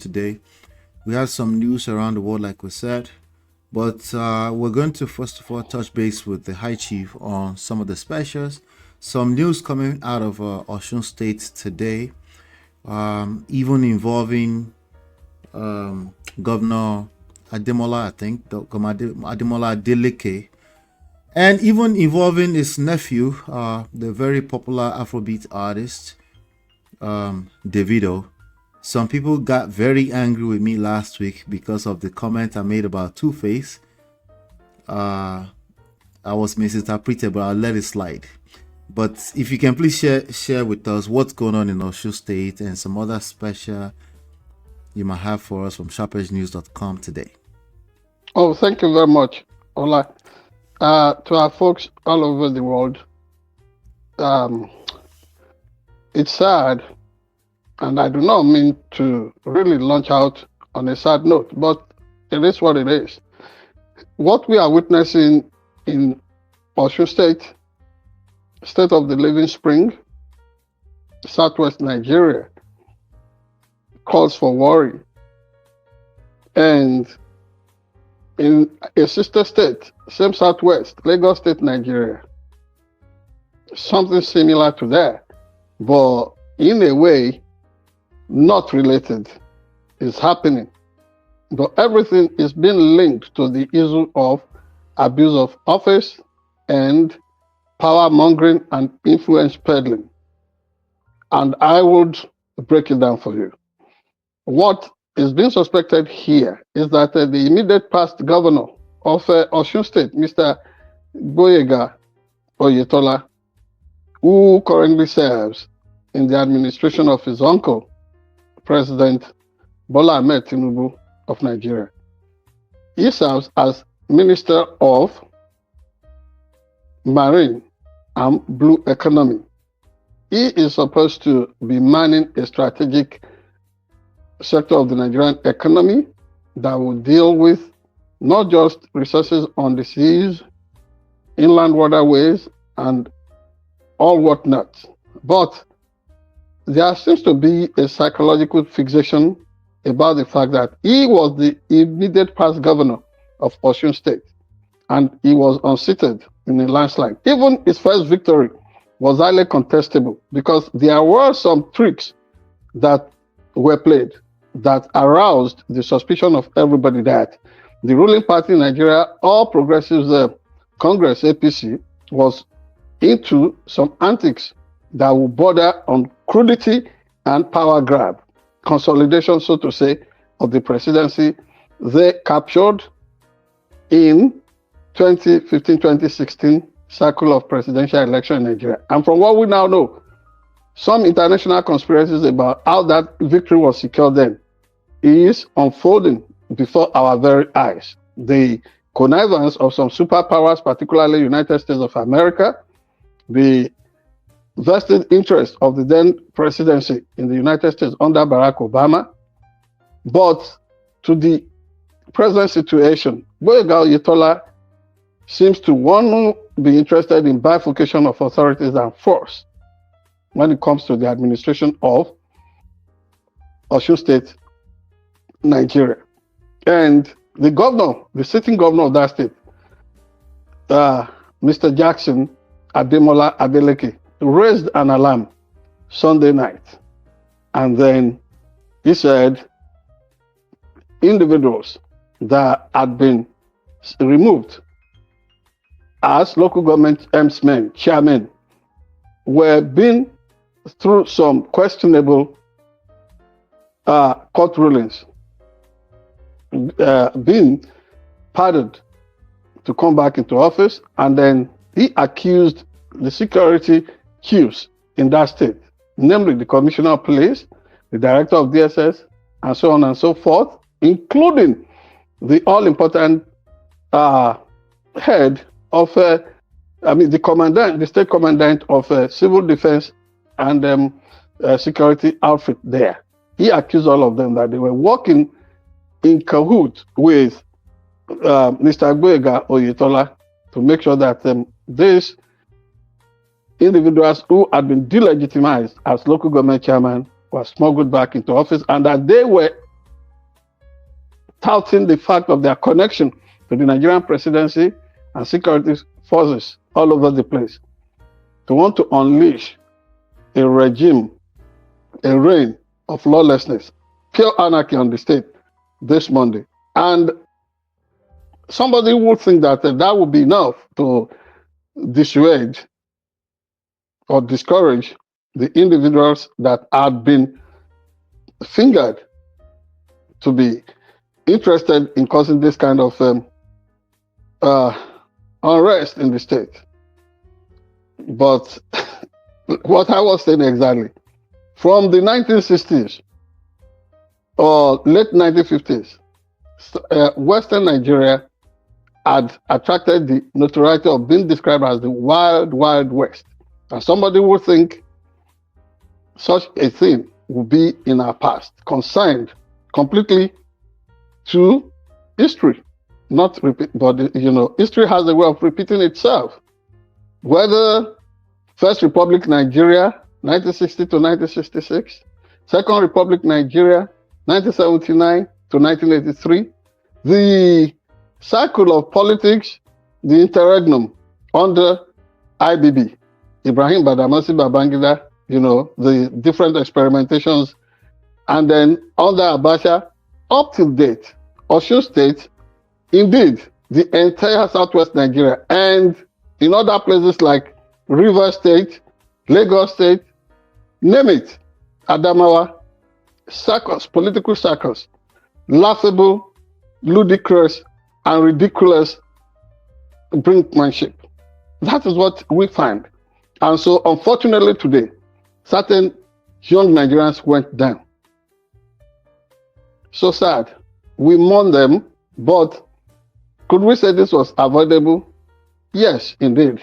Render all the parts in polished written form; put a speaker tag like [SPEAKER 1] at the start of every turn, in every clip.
[SPEAKER 1] today. We have some news around the world, like we said, but we're going to first of all touch base with the High Chief on some of the specials. Some news coming out of Osun State today, even involving Governor Ademola, I think, Ademola Adeleke, and even involving his nephew, the very popular Afrobeat artist, DAVIDO. Some people got very angry with me last week because of the comment I made about Two-Face. I was misinterpreted, but I'll let it slide. But if you can please share with us what's going on in Osun State and some other special you might have for us from SharpEdgeNews.com today.
[SPEAKER 2] Oh, thank you very much, Ola. To our folks all over the world, it's sad, and I do not mean to really launch out on a sad note, but it is what it is. What we are witnessing in Osun State, State of the Living Spring, Southwest Nigeria, calls for worry. And in a sister state, same Southwest, Lagos State, Nigeria, something similar to that, but in a way not related, is happening. But everything is being linked to the issue of abuse of office and power mongering and influence peddling. And I would break it down for you. What is being suspected here is that the immediate past governor of Osun State, Mr. Gboyega Oyetola, who currently serves in the administration of his uncle, President Bola Ahmed Tinubu of Nigeria. He serves as Minister of Marine and Blue Economy. He is supposed to be manning a strategic sector of the Nigerian economy that will deal with not just resources on the seas, inland waterways, and all whatnot, but there seems to be a psychological fixation about the fact that he was the immediate past governor of Osun State, and he was unseated in a landslide. Even his first victory was highly contestable because there were some tricks that were played that aroused the suspicion of everybody that the ruling party in Nigeria, All Progressives Congress, APC, was into some antics that will border on crudity and power grab, consolidation, so to say, of the presidency they captured in 2015-2016 cycle of presidential election in Nigeria. And from what we now know, some international conspiracies about how that victory was secured then is unfolding before our very eyes. The connivance of some superpowers, particularly United States of America, the vested interest of the then presidency in the United States under Barack Obama. But to the present situation, Gboyega Oyetola seems to want to be interested in bifurcation of authorities and force when it comes to the administration of Osun State, Nigeria. And the governor, the sitting governor of that state, Mr. Jackson Ademola Adeleke, raised an alarm Sunday night. And then he said individuals that had been removed as local government MSmen, chairmen, were being through some questionable court rulings, being pardoned to come back into office. And then he accused the security chiefs in that state, namely the commissioner of police, the director of DSS, and so on and so forth, including the all-important head of, the commandant, the state commandant of civil defense and security outfit there. He accused all of them that they were working in cahoots with Mr. Gboyega Oyetola to make sure that these individuals who had been delegitimized as local government chairman were smuggled back into office, and that they were touting the fact of their connection to the Nigerian presidency and security forces all over the place. They want to unleash a regime, a reign of lawlessness, pure anarchy on the state this Monday. And somebody would think that that would be enough to dissuade or discourage the individuals that had been fingered to be interested in causing this kind of unrest in the state. But what I was saying exactly, from the 1960s or late 1950s, Western Nigeria had attracted the notoriety of being described as the wild, wild west. And somebody would think such a thing would be in our past, consigned completely to history. Not repeat, but history has a way of repeating itself. Whether First Republic Nigeria, 1960 to 1966, Second Republic Nigeria, 1979 to 1983, the cycle of politics, the interregnum under IBB, Ibrahim Badamasi Babangida, the different experimentations, and then under Abacha, up to date, Osun State, indeed, the entire Southwest Nigeria, and in other places like River State, Lagos State, name it, Adamawa, circus, political circus, laughable, ludicrous, and ridiculous brinkmanship. That is what we find. And so, unfortunately, today, certain young Nigerians went down. So sad. We mourn them, but could we say this was avoidable? Yes, indeed.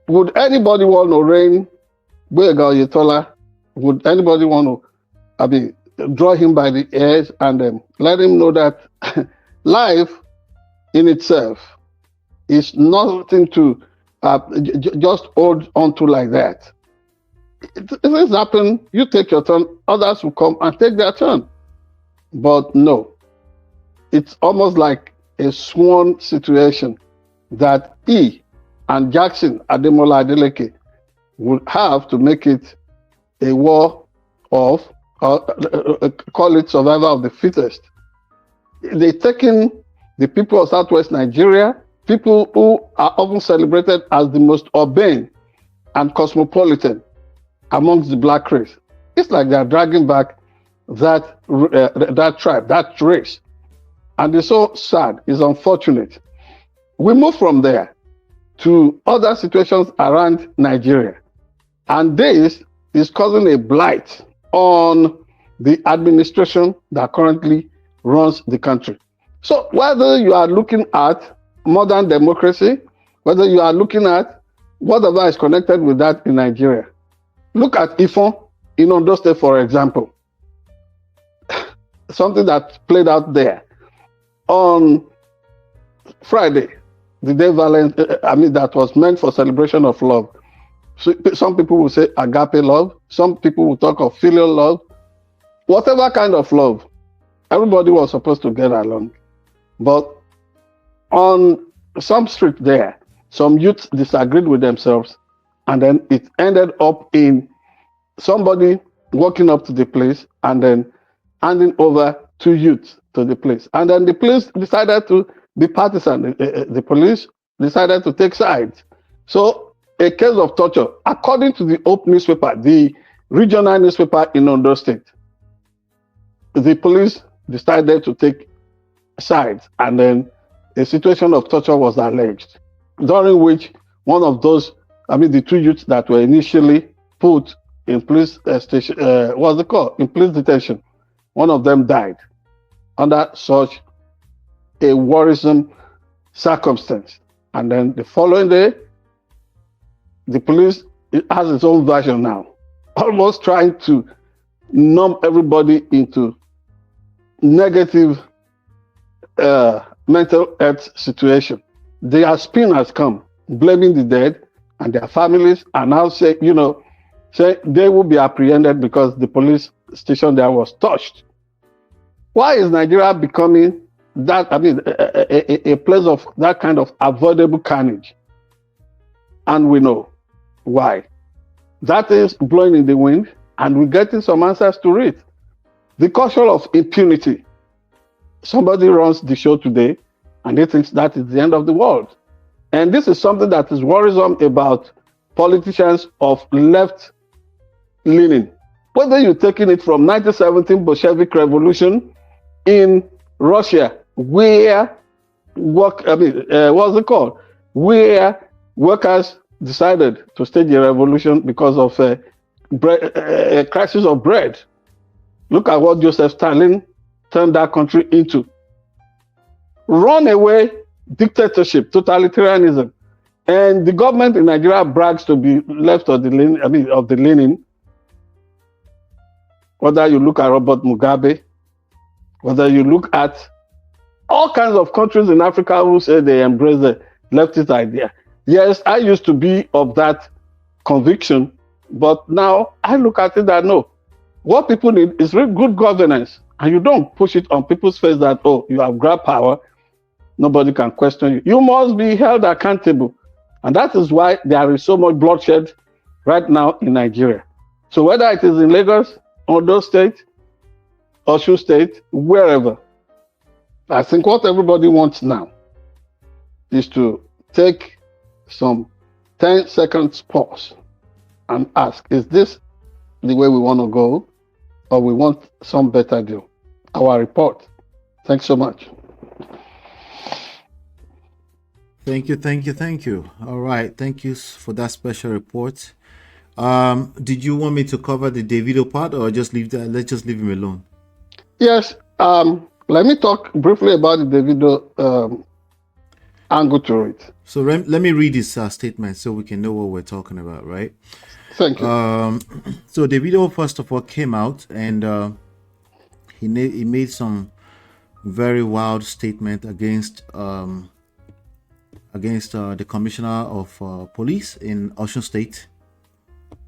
[SPEAKER 2] Would anybody want to reign Boyega Oyetola? Would anybody want to, draw him by the ears and let him know that life in itself is nothing to just hold on to like that. If this happens, you take your turn, others will come and take their turn. But no, it's almost like a sworn situation that he and Jackson Ademola Adeleke would have to make it a war of, call it survival of the fittest. They're taking the people of Southwest Nigeria, people who are often celebrated as the most urbane and cosmopolitan amongst the black race. It's like they're dragging back that tribe, that race. And it's so sad, it's unfortunate. We move from there to other situations around Nigeria. And this is causing a blight on the administration that currently runs the country. So whether you are looking at modern democracy, whether you are looking at whatever is connected with that in Nigeria, look at Ifon in Ondo State, for example. Something that played out there on Friday, the day that was meant for celebration of love. So some people will say agape love. Some people will talk of filial love. Whatever kind of love, everybody was supposed to get along. But on some street there, some youths disagreed with themselves, and then it ended up in somebody walking up to the place and then handing over two youths to the police. And then the police decided to be partisan. The police decided to take sides. So a case of torture, according to the Hope newspaper, the regional newspaper in Ondo State, the police decided to take sides, and then a situation of torture was alleged, during which one of those, the two youths that were initially put in police station, what's it called, in police detention, one of them died under such a worrisome circumstance. And then the following day, the police has its own version now, almost trying to numb everybody into negative mental health situation. Their spin has come, blaming the dead and their families, and now say they will be apprehended because the police station there was touched. Why is Nigeria becoming that, a place of that kind of avoidable carnage? And we know why. That is blowing in the wind, and we're getting some answers to it. The culture of impunity. Somebody runs the show today, and they think that is the end of the world. And this is something that is worrisome about politicians of left leaning. Whether you're taking it from 1917 Bolshevik Revolution in Russia, where what's it called? Where workers decided to stage a revolution because of a crisis of bread. Look at what Joseph Stalin turned that country into. Runaway dictatorship, totalitarianism. And the government in Nigeria brags to be left of the leaning. Whether you look at Robert Mugabe, whether you look at all kinds of countries in Africa who say they embrace the leftist idea. Yes, I used to be of that conviction, but now I look at it that no, what people need is really good governance, and you don't push it on people's face that, oh, you have grabbed power, nobody can question you. You must be held accountable, and that is why there is so much bloodshed right now in Nigeria. So whether it is in Lagos, Ondo State, Osun State, wherever, I think what everybody wants now is to take some 10 seconds pause and ask, is this the way we want to go, or we want some better deal? Our report. Thanks so much.
[SPEAKER 1] Thank you. All right, thank you for that special report. Did you want me to cover the DAVIDO part, or just leave that? Let's just leave him alone.
[SPEAKER 2] Yes. Let me talk briefly about the DAVIDO angle to it.
[SPEAKER 1] So let me read his statement so we can know what we're talking about, right?
[SPEAKER 2] Thank you.
[SPEAKER 1] So DAVIDO first of all came out and he made some very wild statement against the commissioner of police in Osun State,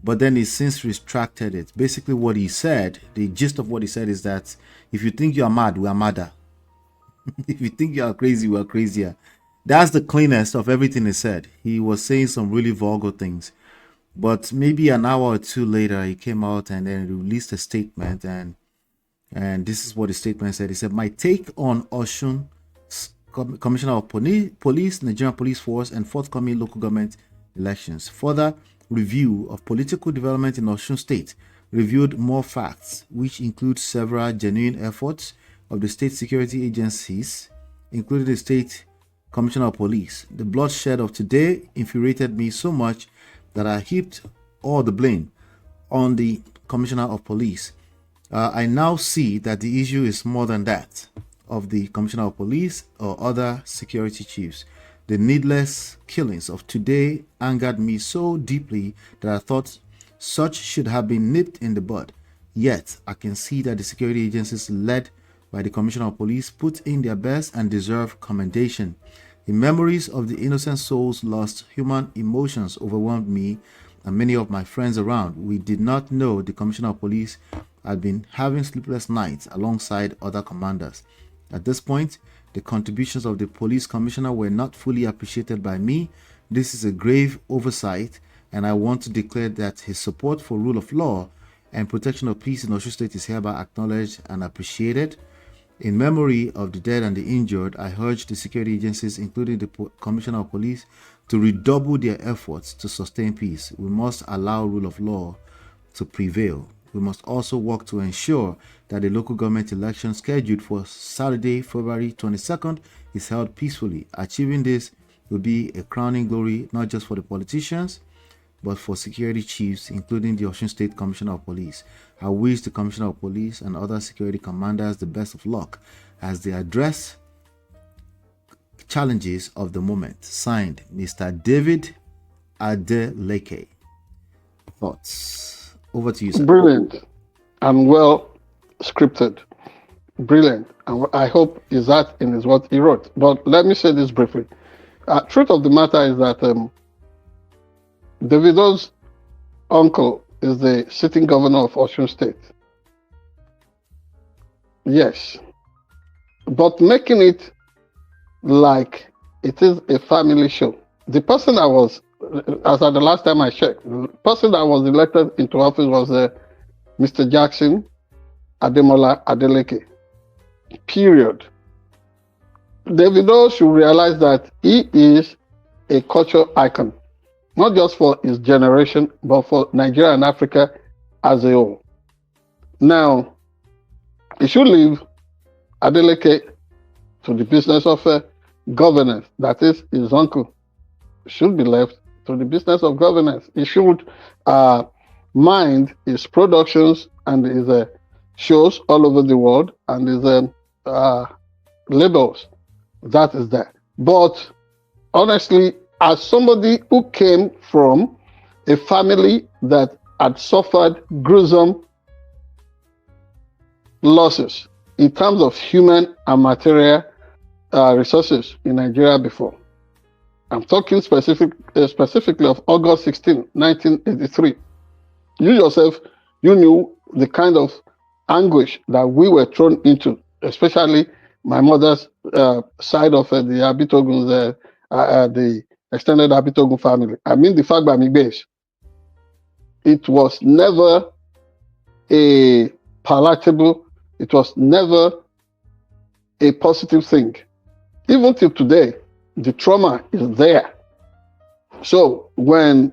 [SPEAKER 1] but then he since retracted it. Basically, what he said, the gist of what he said is that if you think you are mad, we are madder. If you think you are crazy, we are crazier. That's the cleanest of everything he said. He was saying some really vulgar things, but maybe an hour or two later, he came out and then released a statement, and this is what the statement said. He said, "My take on Osun Commissioner of Police, Nigerian Police Force, and forthcoming local government elections. Further review of political development in Osun State revealed more facts, which include several genuine efforts of the state security agencies, including the State Commissioner of Police. The bloodshed of today infuriated me so much that I heaped all the blame on the Commissioner of Police. I now see that the issue is more than that of the Commissioner of Police or other security chiefs. The needless killings of today angered me so deeply that I thought such should have been nipped in the bud. Yet, I can see that the security agencies led by the Commissioner of Police put in their best and deserve commendation. The memories of the innocent souls lost, human emotions overwhelmed me and many of my friends around. We did not know the Commissioner of Police had been having sleepless nights alongside other commanders. At this point, the contributions of the police commissioner were not fully appreciated by me. This is a grave oversight, and I want to declare that his support for rule of law and protection of peace in Osun State is hereby acknowledged and appreciated. In memory of the dead and the injured, I urge the security agencies, including the Commissioner of Police, to redouble their efforts to sustain peace. We must allow rule of law to prevail. We must also work to ensure that the local government election scheduled for Saturday, February 22nd is held peacefully. Achieving this will be a crowning glory not just for the politicians, but for security chiefs, including the Osun State Commissioner of Police. I wish the Commissioner of Police and other security commanders the best of luck as they address challenges of the moment. Signed, Mr. David Adeleke. Thoughts? Over to you, sir.
[SPEAKER 2] Brilliant and well scripted. Brilliant. And I hope is that is what he wrote. But let me say this briefly. Truth of the matter is that Davido's uncle is the sitting governor of Osun State. Yes. but making it like it is a family show. The person that was, as at the last time I checked, the person that was elected into office was Mr. Jackson Ademola Adeleke. Period. Davido should realize that he is a cultural icon, not just for his generation, but for Nigeria and Africa as a whole. Now, he should leave Adeleke to the business of governance. That is, his uncle should be left to the business of governance. He should mind his productions and his shows all over the world and his labels. That is that. But honestly, as somebody who came from a family that had suffered gruesome losses in terms of human and material resources in Nigeria before, I'm talking specifically of August 16, 1983. You yourself, you knew the kind of anguish that we were thrown into, especially my mother's side of the Abitogun's, the extended Abitogun family. I mean, the fact by me base. It was never a palatable, it was never a positive thing. Even till today, the trauma is there. So when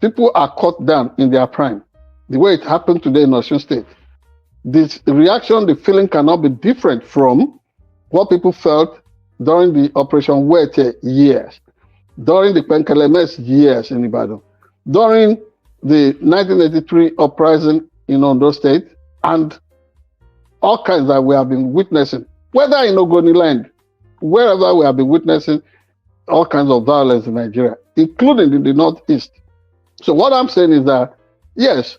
[SPEAKER 2] people are cut down in their prime, the way it happened today in Osun State, this reaction, the feeling cannot be different from what people felt during the Operation Wete years, during the Penkelemes years in Ibadan, during the 1983 uprising in Ondo State, and all kinds that we have been witnessing, whether in Ogoni land, wherever we have been witnessing all kinds of violence in Nigeria, including in the Northeast. So what I'm saying is that, yes,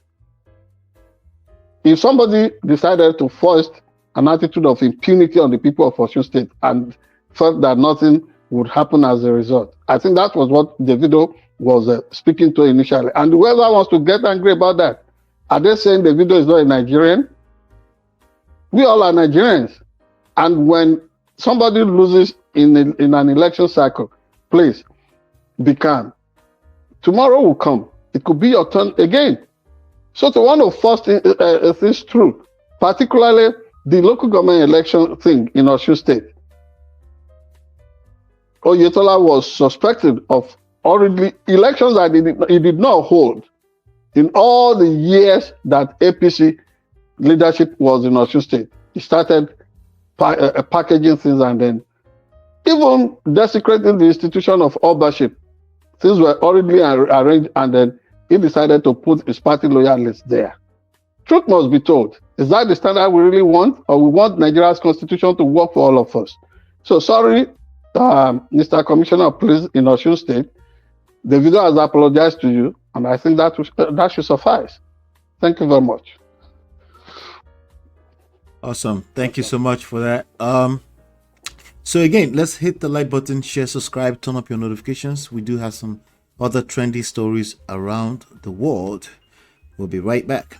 [SPEAKER 2] if somebody decided to foist an attitude of impunity on the people of Osun State and felt that nothing would happen as a result, I think that was what Davido was speaking to initially. And whoever wants to get angry about that, are they saying Davido is not a Nigerian? We all are Nigerians. And when somebody loses in an election cycle, please be calm. Tomorrow will come. It could be your turn again. So to want to force things through, particularly the local government election thing in Osun State, Oyetola was suspected of already elections that he did not hold in all the years that APC leadership was in Osun State. He started packaging things and then even desecrating the institution of Obaship. Things were already arranged and then he decided to put his party loyalists there. Truth must be told. Is that the standard we really want? Or we want Nigeria's constitution to work for all of us? So sorry, Mr. Commissioner of Police in Osun State. Davido has apologized to you, and I think that should suffice. Thank you very much.
[SPEAKER 1] Awesome. Thank you so much for that. So again, let's hit the like button, share, subscribe, turn up your notifications. We do have some other trendy stories around the world. We'll be right back.